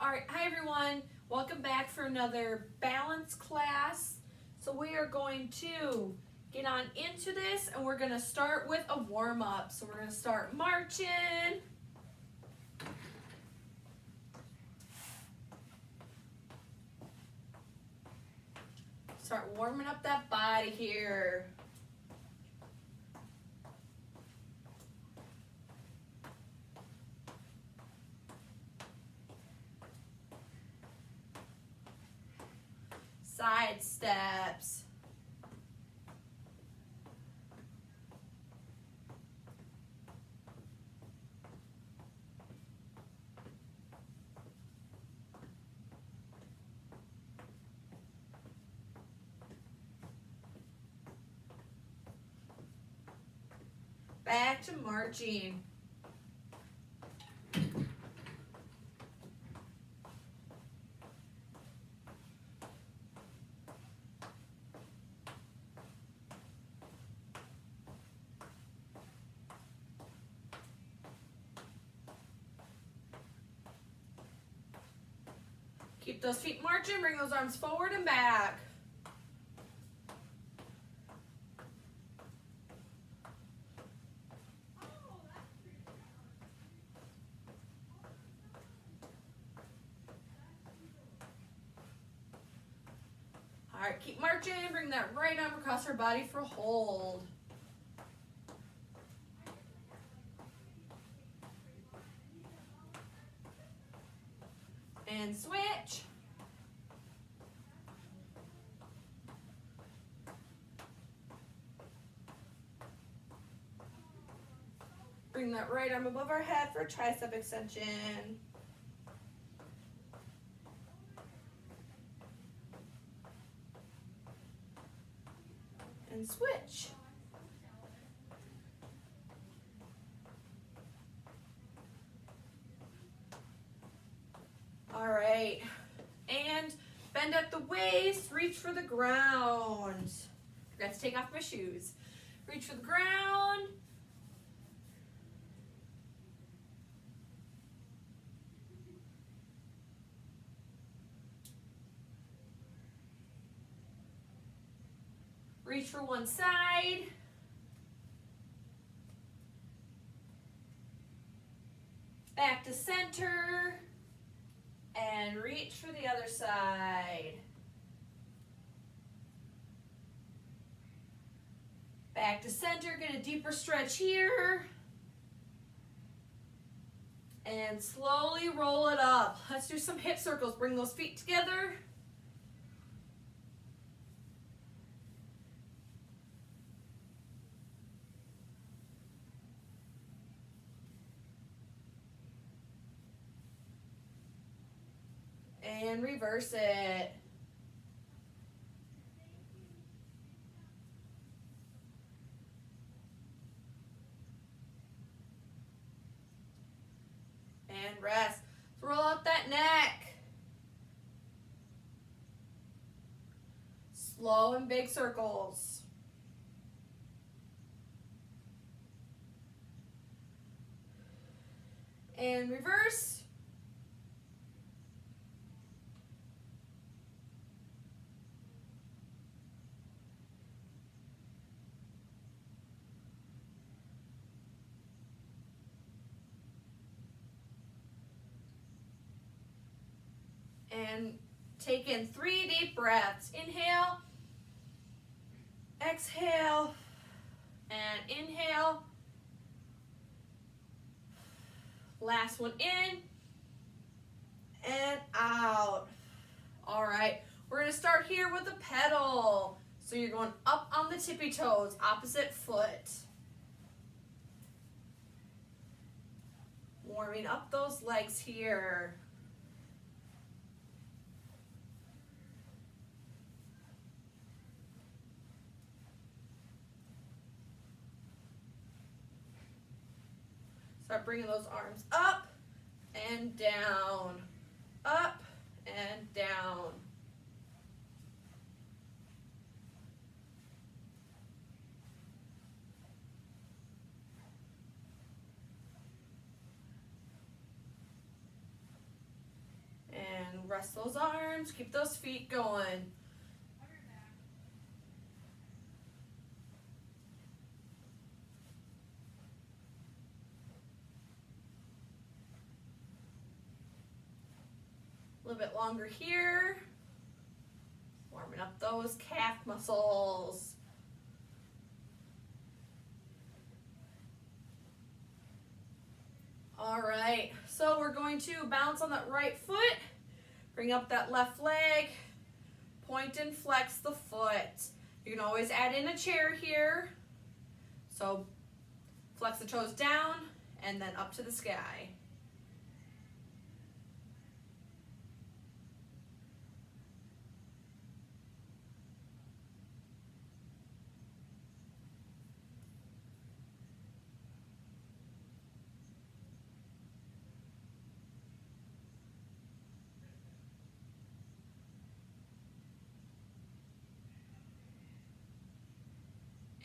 All right, hi everyone. Welcome back for another balance class. So we are going to get on into this and we're gonna start with a warm-up. So we're gonna start marching. Start warming up that body here. Side steps. Back to marching. Keep those feet marching, bring those arms forward and back. All right, keep marching, bring that right arm across our body for a hold. And switch. Bring that right arm above our head for a tricep extension. And switch. All right, and bend at the waist, reach for the ground. Forgot to take off my shoes. Reach for the ground. Reach for one side. Back to center. And reach for the other side. Back to center, get a deeper stretch here. And slowly roll it up. Let's do some hip circles. Bring those feet together. And reverse it. And rest. Roll out that neck. Slow and big circles. And reverse. And take in 3 deep breaths. Inhale, exhale, and inhale. Last one in and out. All right, we're gonna start here with a pedal. So you're going up on the tippy toes, opposite foot. Warming up those legs here. Start bringing those arms up and down, up and down. rest those arms, keep those feet going. A little bit longer here. Warming up those calf muscles. All right, so we're going to bounce on that right foot, bring up that left leg, point and flex the foot. You can always add in a chair here. So flex the toes down and then up to the sky.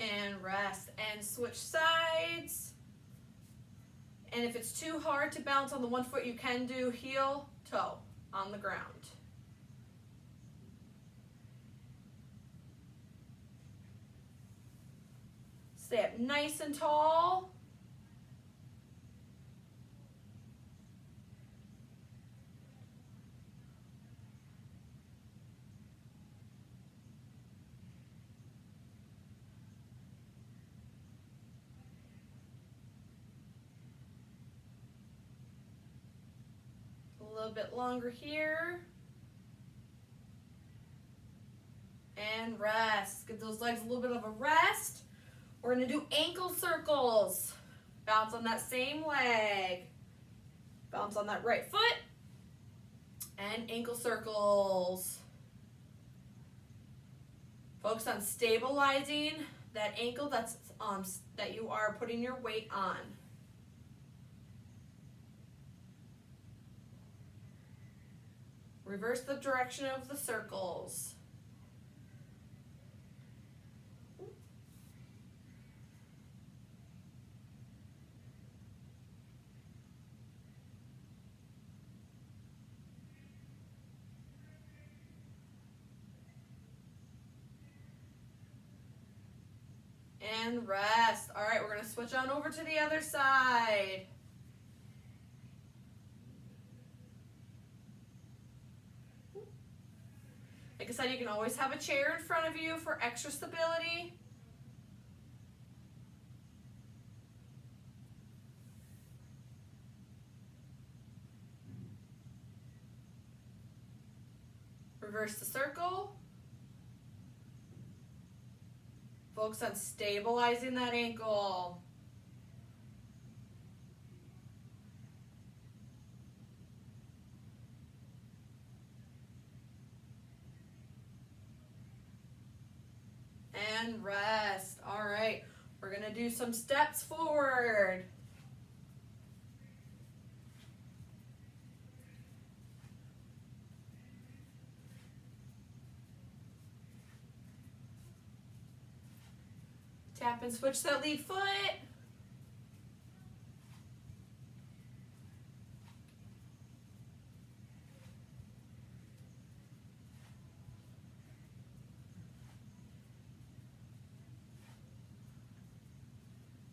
And rest and switch sides. And if it's too hard to bounce on the one foot, you can do heel toe on the ground. Stay up nice and tall. A little bit longer here. And rest. Give those legs a little bit of a rest. We're going to do ankle circles. Bounce on that same leg. Bounce on that right foot. And ankle circles. Focus on stabilizing that ankle that you are putting your weight on. Reverse the direction of the circles. And rest. All right, we're going to switch on over to the other side. Like I said, you can always have a chair in front of you for extra stability. Reverse the circle. Focus on stabilizing that ankle. And rest. All right, we're gonna do some steps forward. Tap and switch that lead foot.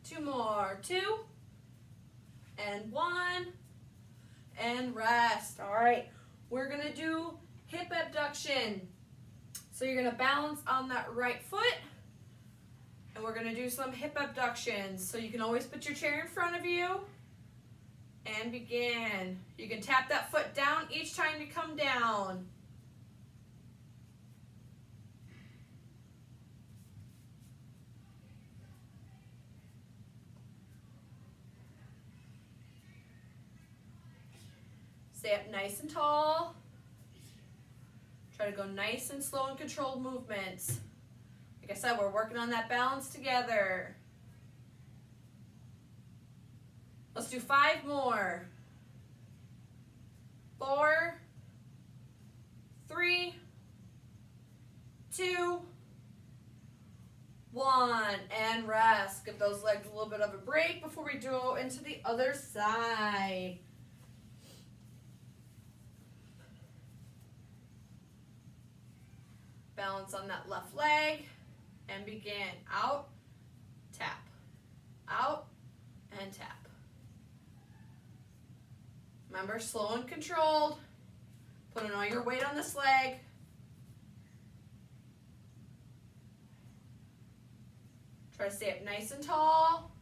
Two more, 2, and 1, and rest. All right, we're gonna do hip abduction. So you're gonna balance on that right foot, and we're gonna do some hip abductions. So you can always put your chair in front of you, and begin. You can tap that foot down each time you come down. Stay up nice and tall. Try to go nice and slow and controlled movements. Like I said, we're working on that balance together. Let's do 5 more. 4, 3, 2, 1, and rest. Give those legs a little bit of a break before we go into the other side. balance on that left leg and begin. Out, tap, out, and tap. Remember, slow and controlled. Putting all your weight on this leg. Try to stay up nice and tall.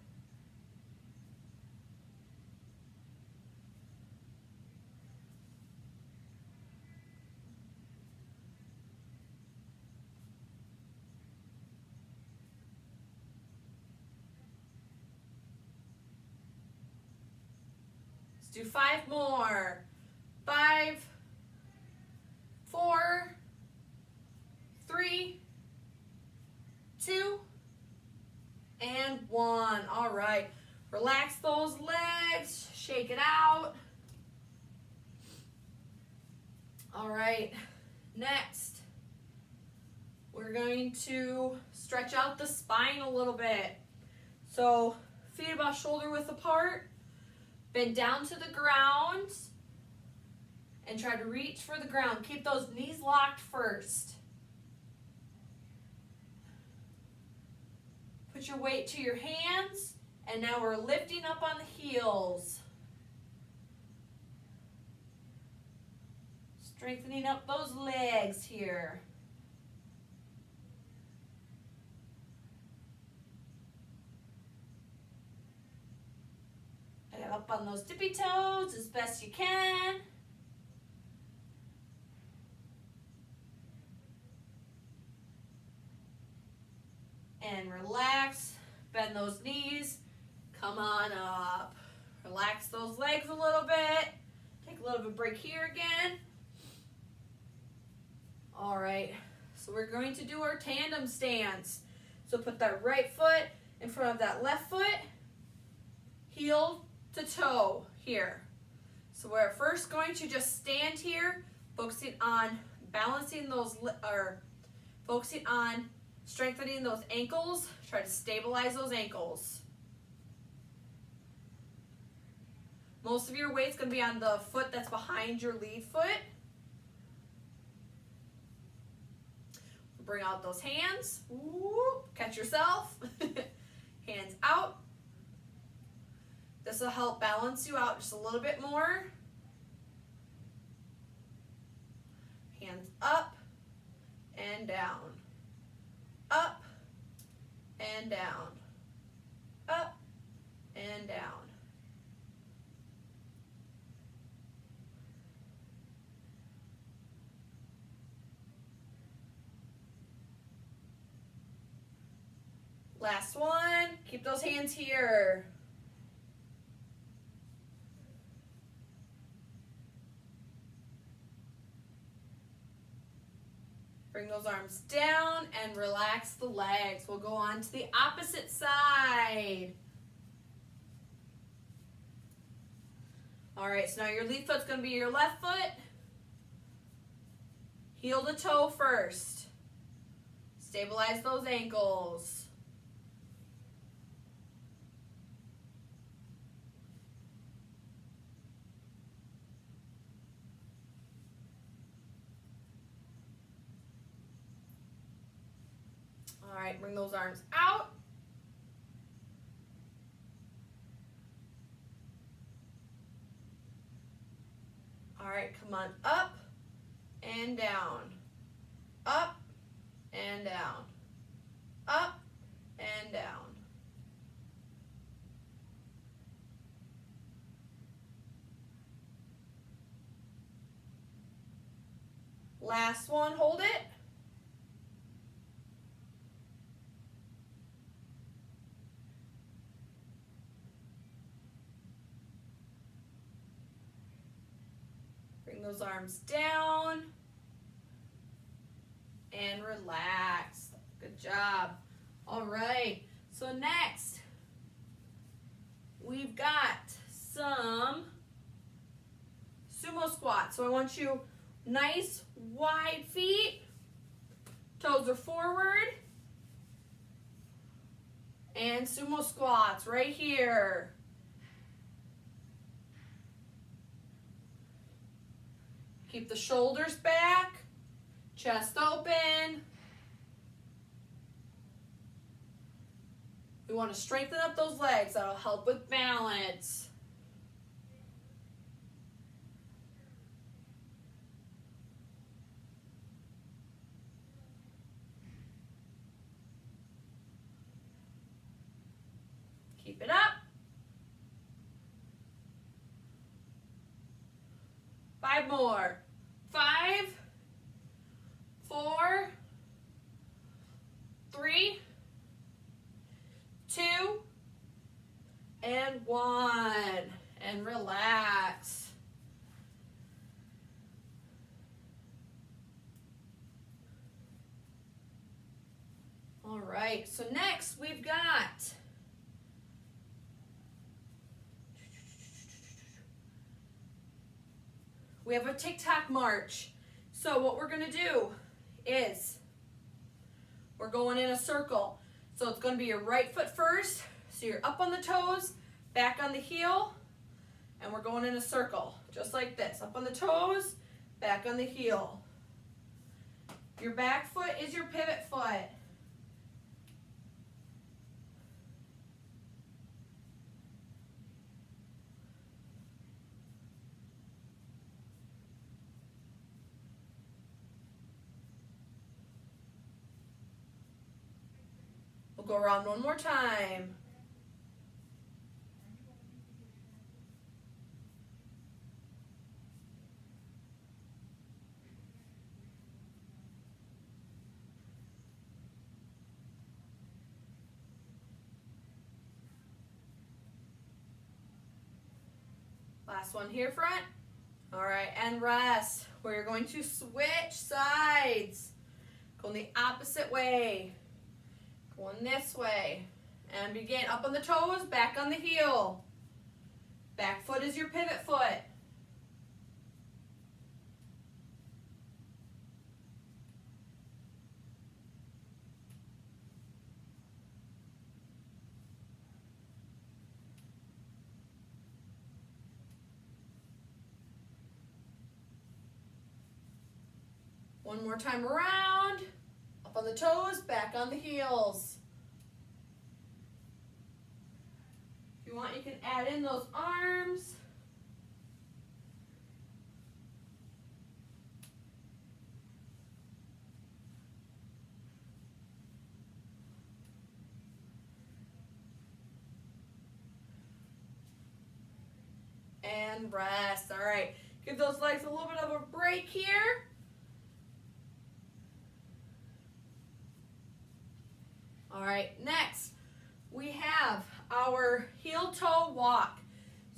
Let's do 5 more. 5, 4, 3, 2, and 1. All right. Relax those legs. Shake it out. All right. Next, we're going to stretch out the spine a little bit. So feet about shoulder width apart. Bend down to the ground and try to reach for the ground. Keep those knees locked first. Put your weight to your hands, and now we're lifting up on the heels. Strengthening up those legs here. And up on those tippy toes as best you can. And relax, bend those knees, come on up. Relax those legs a little bit. Take a little bit of a break here again. All right, so we're going to do our tandem stance. So put that right foot in front of that left foot, heel to toe here. So we're first going to just stand here, focusing on balancing those, or focusing on strengthening those ankles. Try to stabilize those ankles. Most of your weight's going to be on the foot that's behind your lead foot. Bring out those hands. Whoop, catch yourself. Hands out. This will help balance you out just a little bit more. Hands up and down. Up and down. Up and down. Last one. Keep those hands here. Bring those arms down and relax the legs. We'll go on to the opposite side. All right, so now your lead foot's going to be your left foot. Heel to toe first. Stabilize those ankles. All right, bring those arms out. All right, come on up and down. Up and down. Up and down. Last one, hold it. Bring those arms down and relax. Good job. All right, so next we've got some sumo squats. So I want you nice wide feet, toes are forward, and sumo squats right here. Keep the shoulders back, chest open, We want to strengthen up those legs. That'll help with balance. Keep it up. 5 more. 5, 4, 3, 2, and 1. And relax. All right, so next we've got we have a TicToc March. So what we're gonna do is we're going in a circle. So it's gonna be your right foot first. So you're up on the toes, back on the heel, and we're going in a circle, just like this. Up on the toes, back on the heel. Your back foot is your pivot foot. We'll go around one more time. Last one here, front. All right, and rest. We're going to switch sides. Going the opposite way. Going this way. And begin up on the toes, back on the heel. Back foot is your pivot foot. One more time around. Up on the toes, back on the heels. If you want, you can add in those arms. And rest. All right. Give those legs a little bit of a break here. All right, next we have our heel-toe walk.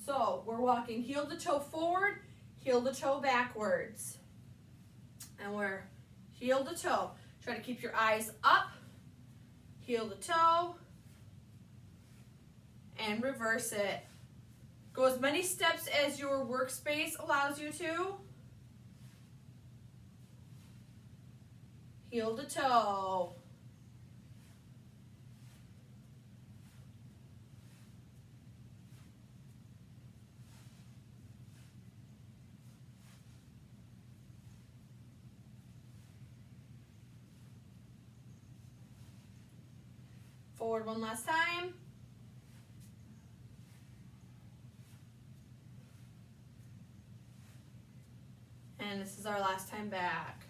So we're walking heel to toe forward, heel to toe backwards. And we're heel to toe. Try to keep your eyes up, heel to toe, and reverse it. Go as many steps as your workspace allows you to. Heel to toe. Forward one last time. And this is our last time back.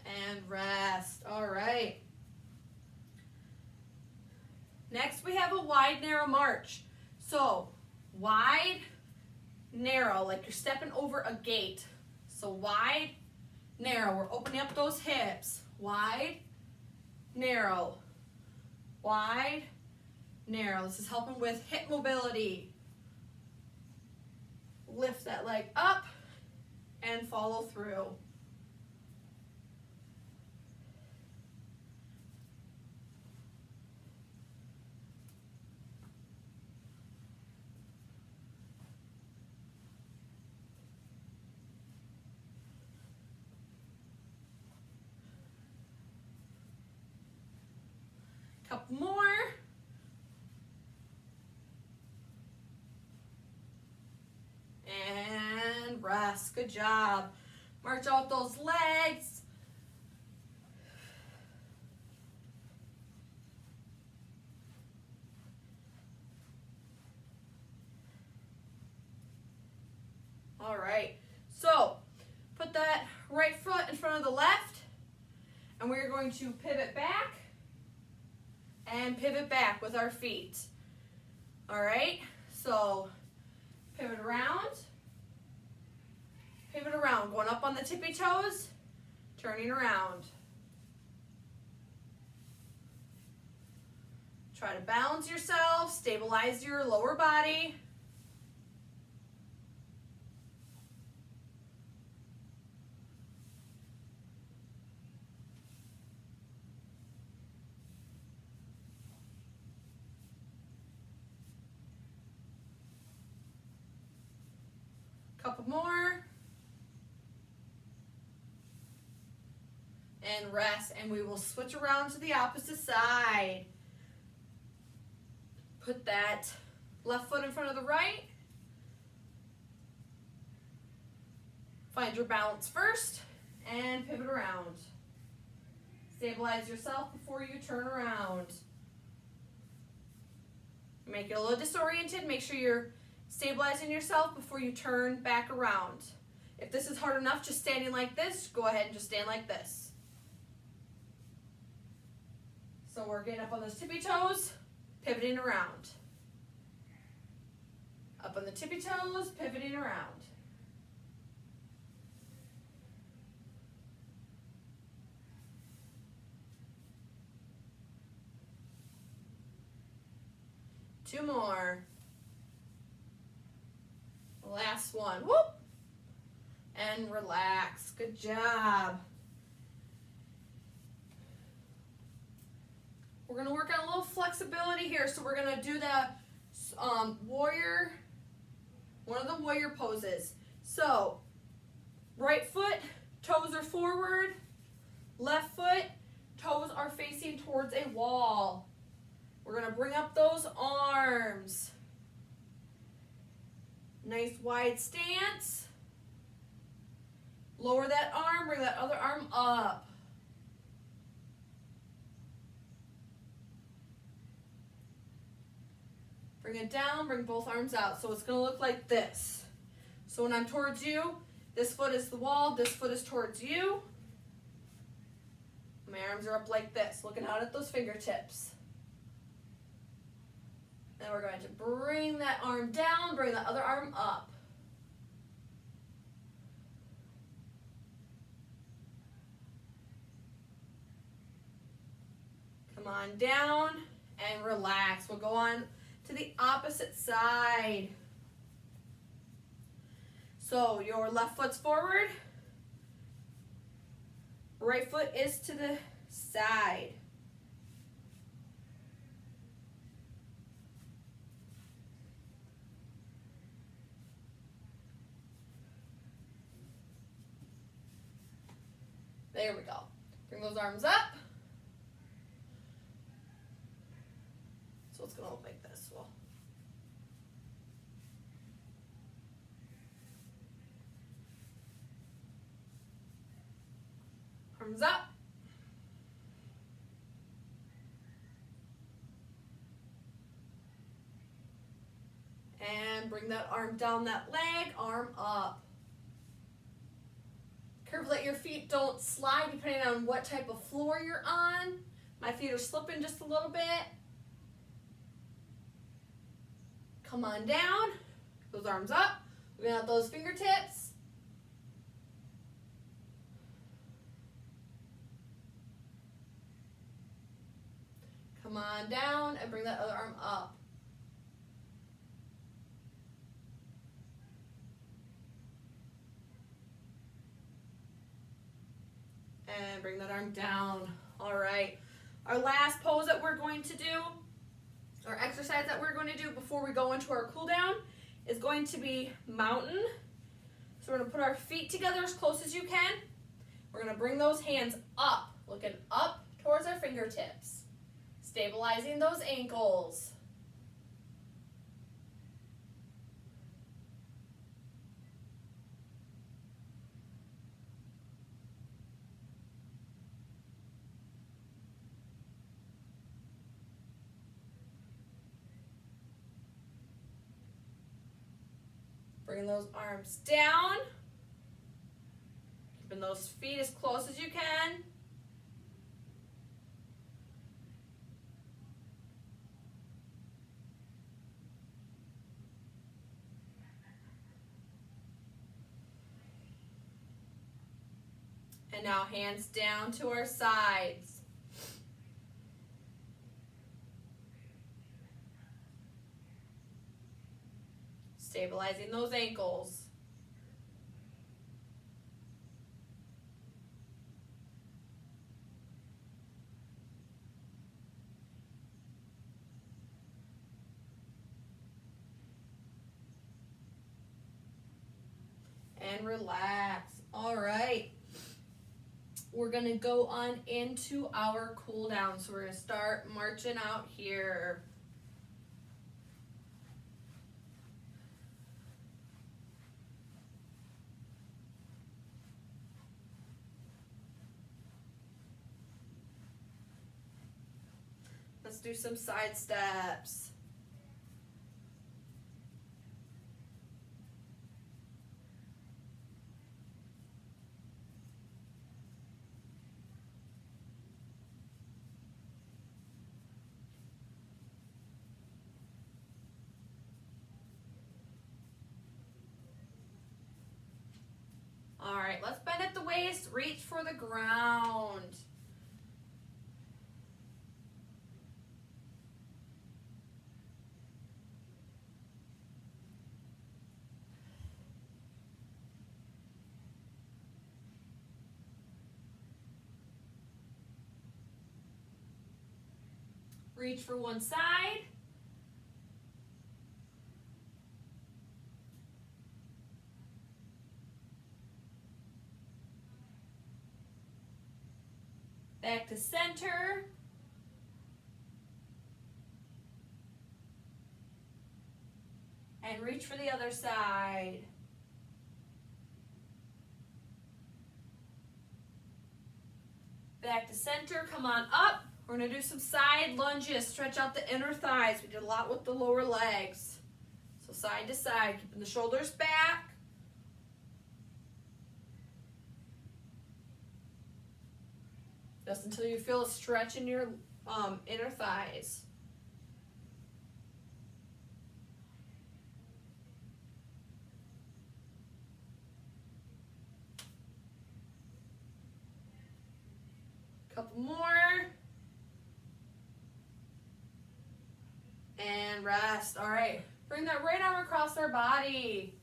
And rest. All right. Next we have a wide, narrow march. So wide, narrow, like you're stepping over a gate. So wide, narrow. We're opening up those hips. Wide, narrow. Wide, narrow. This is helping with hip mobility. Lift that leg up and follow through. Couple more. And rest. Good job. March out those legs. that right foot in front of the left, and we're going to pivot back and pivot back with our feet. All right, so pivot around, going up on the tippy toes, turning around. Try to balance yourself, stabilize your lower body. Couple more. And rest, and we will switch around to the opposite side. Put that left foot in front of the right. Find your balance first and pivot around. Stabilize yourself before you turn around. Make it a little disoriented. Make sure you're stabilizing yourself before you turn back around. If this is hard enough, just standing like this, go ahead and just stand like this. So we're getting up on those tippy toes, pivoting around. Up on the tippy toes, pivoting around. Two more. Last one. Whoop. And relax. Good job. We're going to work on a little flexibility here. So we're going to do the warrior, one of the warrior poses. So right foot, toes are forward. Left foot, toes are facing towards a wall. We're going to bring up those arms. Nice wide stance. Lower that arm, bring that other arm up. Bring it down, bring both arms out. So it's going to look like this. So when I'm towards you, this foot is the wall, this foot is towards you. My arms are up like this, looking out at those fingertips. Then we're going to bring that arm down, bring the other arm up. Come on down and relax. We'll go on to the opposite side. So your left foot's forward, right foot is to the side. There we go. Bring those arms up. So it's going to look like this. Well, arms up. And bring that arm down that leg, arm up. Careful that your feet don't slide depending on what type of floor you're on. My feet are slipping just a little bit. Come on down. Those arms up. Bring out those fingertips. Come on down and bring that other arm up. And bring that arm down. All right. Our last pose that we're going to do, or exercise that we're going to do before we go into our cool down, is going to be mountain. So we're going to put our feet together as close as you can. We're going to bring those hands up, looking up towards our fingertips, stabilizing those ankles. Bring those arms down. Keeping those feet as close as you can. And now hands down to our sides. Stabilizing those ankles. And relax. All right. We're going to go on into our cool down. So we're going to start marching out here. Let's do some side steps. All right, let's bend at the waist, reach for the ground. Reach for one side. Back to center. And reach for the other side. Back to center, come on up. We're gonna do some side lunges, stretch out the inner thighs. We did a lot with the lower legs. So side to side, keeping the shoulders back. Just until you feel a stretch in your inner thighs. Couple more. And rest. All right. Bring that right arm across our body.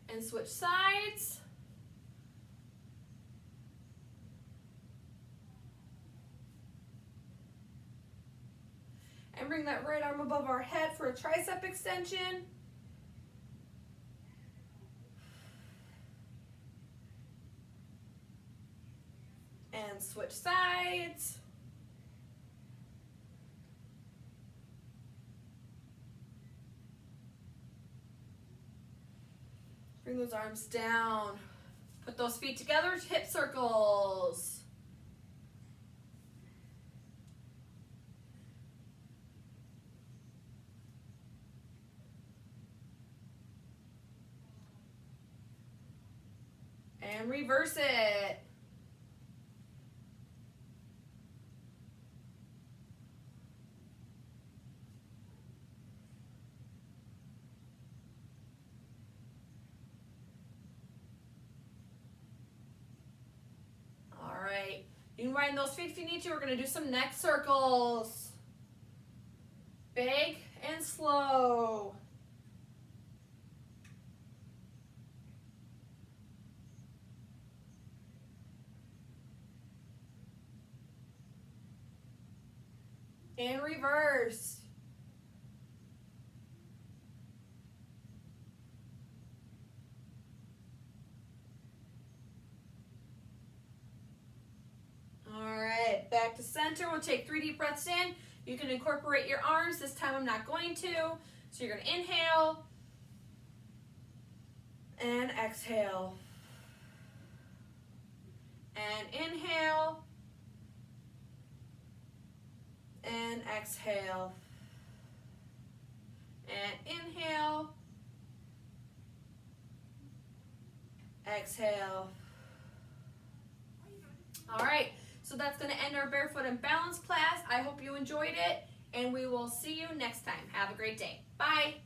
And switch sides. And bring that right arm above our head for a tricep extension. And switch sides. Bring those arms down. Put those feet together, hip circles. And reverse it. You can widen those feet if you need to. We're going to do some neck circles. Big and slow. And reverse. All right, back to center. We'll take 3 deep breaths in. You can incorporate your arms. This time I'm not going to. So you're going to inhale and exhale. And inhale and exhale. And inhale. Exhale. All right, so that's going to end our Barefoot and Balance class. I hope you enjoyed it, and we will see you next time. Have a great day. Bye.